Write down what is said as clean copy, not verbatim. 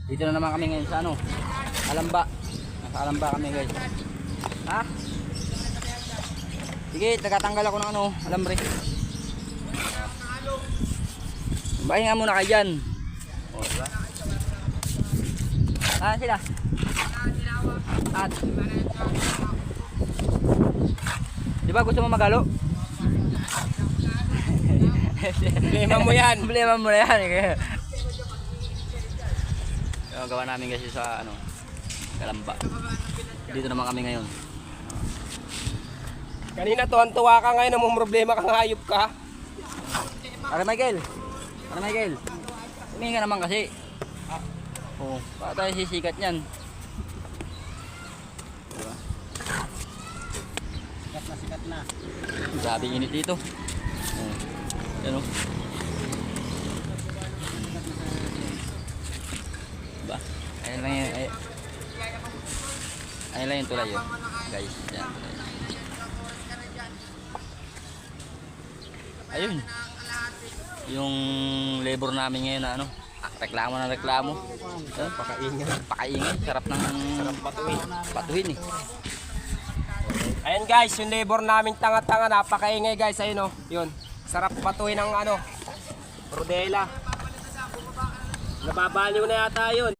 Dito na naman kami ngayon sa ano, Alamba. Nasa Alamba kami guys. Ha? Sige, tagatanggal ako ng ano, alambre. Bahay nga muna kayo dyan. O, diba? Ah, sila? At diba gusto mo magalo? Problema mo yan. Problema mo na yan. Yung gawa namin kasi sa ano, Kalamba. Dito naman kami ngayon. Kanina tuwan-tuwa ka ngayon, namang problema kang hayop ka. Are Michael. Are Michael. Tumingin ka naman kasi. Oh, para tayo sisikat niyan. Diba? Sikat na. Grabe init dito. Oh. Yan o. Diba? Ayun lang yung ayun lang yung tulay yun. Guys, yan. Ayun. Yung labor namin ngayon na ano, reklamo na reklamo. Pakaingay. Sarap patuhin eh. Ayan guys, yung labor namin tanga-tanga, napakaingay guys. Ayun o, yun. Sarap patuhin ng ano, rodela. Nababaliw na yata yun.